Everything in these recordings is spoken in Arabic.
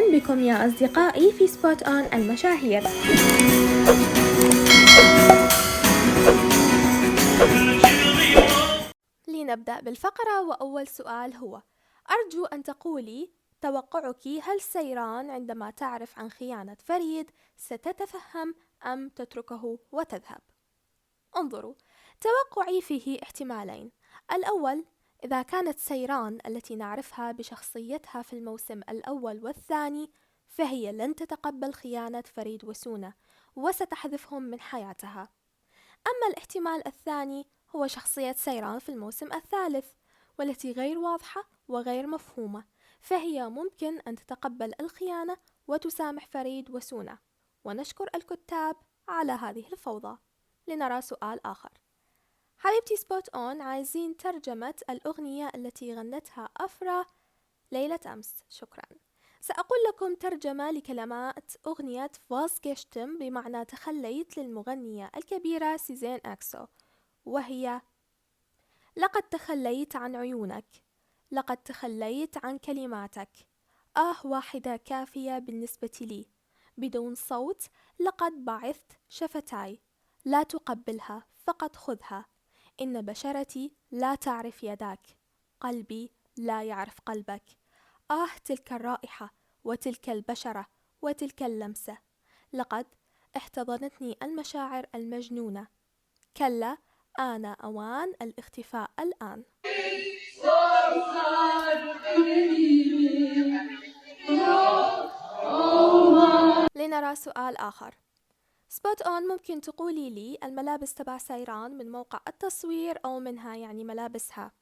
مرحبا بكم يا أصدقائي في سبوت أون المشاهير. لنبدأ بالفقرة، وأول سؤال هو: أرجو أن تقولي توقعك، هل سيران عندما تعرف عن خيانة فريد ستتفهم أم تتركه وتذهب؟ انظروا، توقعي فيه احتمالين. الأول، إذا كانت سيران التي نعرفها بشخصيتها في الموسم الأول والثاني، فهي لن تتقبل خيانة فريد وسونة وستحذفهم من حياتها. أما الاحتمال الثاني هو شخصية سيران في الموسم الثالث، والتي غير واضحة وغير مفهومة، فهي ممكن أن تتقبل الخيانة وتسامح فريد وسونة. ونشكر الكتاب على هذه الفوضى. لنرى سؤال آخر. حبيبتي سبوت أون، عايزين ترجمة الأغنية التي غنتها أفرا ليلة أمس. شكرا. سأقول لكم ترجمة لكلمات أغنية فازجشتم بمعنى تخليت للمغنية الكبيرة سيزين أكسو، وهي: لقد تخليت عن عيونك، لقد تخليت عن كلماتك، واحدة كافية بالنسبة لي، بدون صوت لقد بعثت شفتاي، لا تقبلها فقط خذها، إن بشرتي لا تعرف يداك، قلبي لا يعرف قلبك، تلك الرائحة وتلك البشرة وتلك اللمسة، لقد احتضنتني المشاعر المجنونة، كلا آن أوان الاختفاء الآن. لنرى سؤال آخر. سبوت أون، ممكن تقولي لي الملابس تبع سيران من موقع التصوير أو منها، يعني ملابسها؟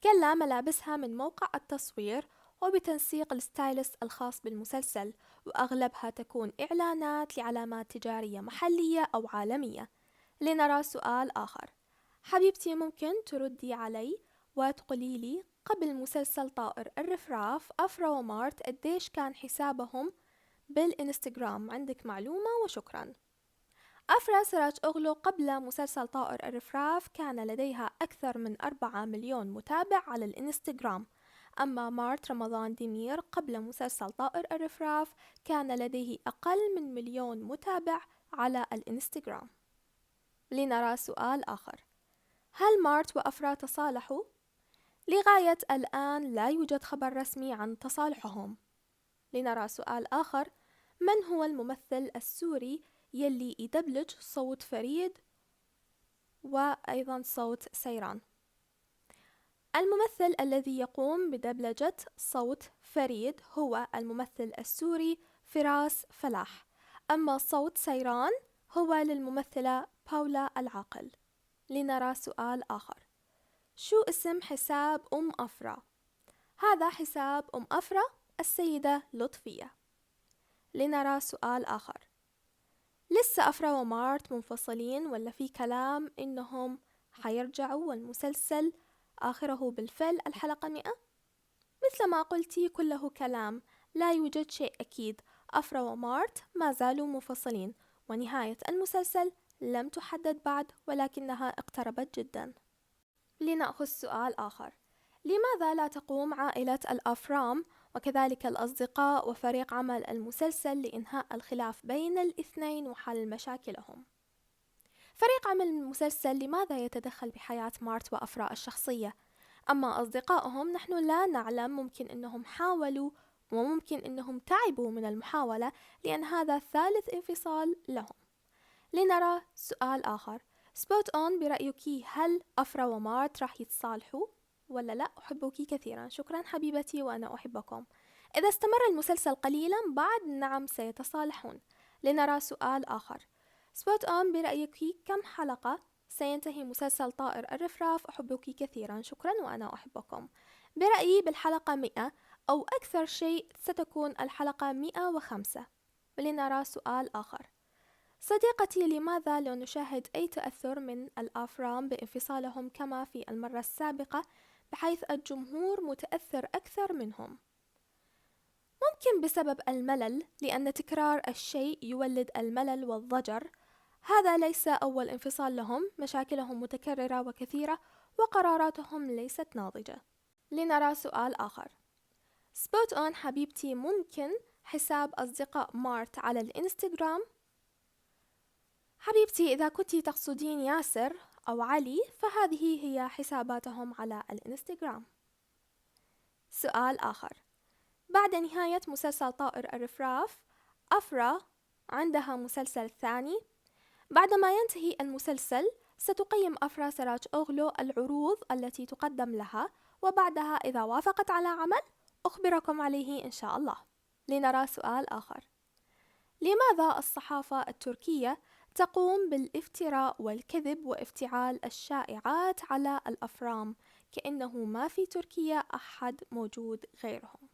كلا، ملابسها من موقع التصوير وبتنسيق الستايلست الخاص بالمسلسل، وأغلبها تكون إعلانات لعلامات تجارية محلية أو عالمية. لنرى سؤال آخر. حبيبتي، ممكن تردي علي وتقولي لي قبل مسلسل طائر الرفراف أفرا ومارت قديش كان حسابهم بالإنستغرام؟ عندك معلومة؟ وشكرا. أفرا سراج أغلو قبل مسلسل طائر الرفراف كان لديها أكثر من 4 مليون متابع على الإنستغرام، أما مارت رمضان ديمير قبل مسلسل طائر الرفراف كان لديه أقل من 1,000,000 متابع على الإنستغرام. لنرى سؤال آخر. هل مارت وأفرا تصالحوا؟ لغاية الآن لا يوجد خبر رسمي عن تصالحهم. لنرى سؤال آخر. من هو الممثل السوري يلي يدبلج صوت فريد وأيضا صوت سيران؟ الممثل الذي يقوم بدبلجة صوت فريد هو الممثل السوري فراس فلاح، أما صوت سيران هو للممثلة باولا العاقل. لنرى سؤال آخر. شو اسم حساب أم أفرا؟ هذا حساب أم أفرا السيدة لطفية. لنرى سؤال آخر. لسه أفرا ومارت منفصلين ولا في كلام إنهم حيرجعوا والمسلسل آخره بالفعل الحلقة 100؟ مثل ما قلتي، كله كلام، لا يوجد شيء أكيد. أفرا ومارت ما زالوا منفصلين، ونهاية المسلسل لم تحدد بعد، ولكنها اقتربت جدا. لنأخذ سؤال آخر. لماذا لا تقوم عائلة الأفرام وكذلك الأصدقاء وفريق عمل المسلسل لإنهاء الخلاف بين الاثنين وحل مشاكلهم؟ فريق عمل المسلسل لماذا يتدخل بحياة مارت وأفرا الشخصية؟ أما أصدقائهم نحن لا نعلم، ممكن أنهم حاولوا وممكن أنهم تعبوا من المحاولة، لأن هذا ثالث انفصال لهم. لنرى سؤال آخر. سبوت أون، برأيك هل أفرا ومارت راح يتصالحوا ولا لا؟ أحبك كثيرا. شكرا حبيبتي، وأنا أحبكم. إذا استمر المسلسل قليلا بعد، نعم سيتصالحون. لنرى سؤال آخر. سبوت أون، برأيك كم حلقة سينتهي مسلسل طائر الرفراف؟ أحبك كثيرا. شكرا، وأنا أحبكم. برأيي بالحلقة 100 أو أكثر شيء ستكون الحلقة 105. ولنرى سؤال آخر. صديقتي، لماذا لا نشاهد أي تأثر من الأفرام بانفصالهم كما في المرة السابقة، بحيث الجمهور متأثر أكثر منهم؟ ممكن بسبب الملل، لأن تكرار الشيء يولد الملل والضجر. هذا ليس أول انفصال لهم، مشاكلهم متكررة وكثيرة، وقراراتهم ليست ناضجة. لنرى سؤال آخر. سبوت اون حبيبتي ممكن حساب أصدقاء مارت على الإنستغرام؟ حبيبتي إذا كنت تقصدين ياسر أو علي فهذه هي حساباتهم على الإنستغرام. سؤال آخر، بعد نهاية مسلسل طائر الرفراف أفرا عندها مسلسل ثاني. بعدما ينتهي المسلسل ستقيم أفرا سراج أوغلو العروض التي تقدم لها، وبعدها إذا وافقت على عمل أخبركم عليه إن شاء الله. لنرى سؤال آخر، لماذا الصحافة التركية تقوم بالافتراء والكذب وافتعال الشائعات على الأفرام كأنه ما في تركيا أحد موجود غيرهم؟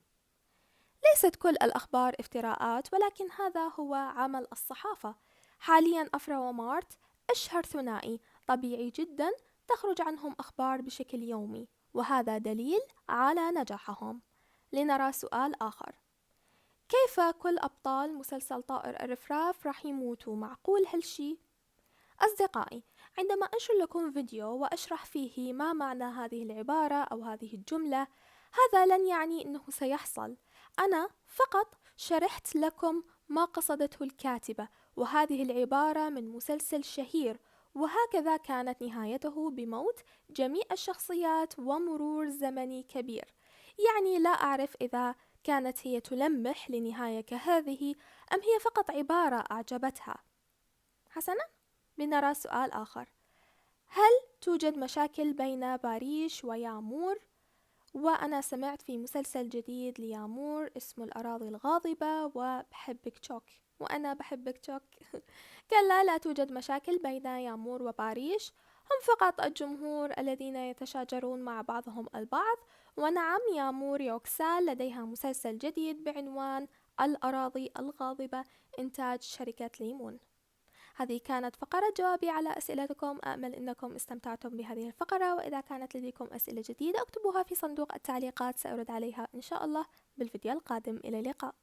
ليست كل الأخبار افتراءات، ولكن هذا هو عمل الصحافة. حاليا أفرا ومارت أشهر ثنائي طبيعي جدا تخرج عنهم أخبار بشكل يومي، وهذا دليل على نجاحهم. لنرى سؤال آخر، كيف كل أبطال مسلسل طائر الرفراف راح يموتوا؟ معقول هالشي؟ أصدقائي، عندما أنشر لكم فيديو وأشرح فيه ما معنى هذه العبارة أو هذه الجملة، هذا لن يعني أنه سيحصل. أنا فقط شرحت لكم ما قصدته الكاتبة، وهذه العبارة من مسلسل شهير، وهكذا كانت نهايته بموت جميع الشخصيات ومرور زمني كبير. يعني لا أعرف إذا كانت هي تلمح لنهاية كهذه أم هي فقط عبارة أعجبتها. حسنا، لنرى سؤال آخر، هل توجد مشاكل بين باريش ويامور؟ وأنا سمعت في مسلسل جديد ليامور اسمه الأراضي الغاضبة وبحبك تشوك، وأنا بحبك تشوك. كلا، لا توجد مشاكل بين يامور وباريش، هم فقط الجمهور الذين يتشاجرون مع بعضهم البعض. ونعم، يامور يوكسال لديها مسلسل جديد بعنوان الأراضي الغاضبة إنتاج شركة ليمون. هذه كانت فقرة جوابي على أسئلتكم، أأمل أنكم استمتعتم بهذه الفقرة، وإذا كانت لديكم أسئلة جديدة اكتبوها في صندوق التعليقات، سأرد عليها إن شاء الله بالفيديو القادم. إلى اللقاء.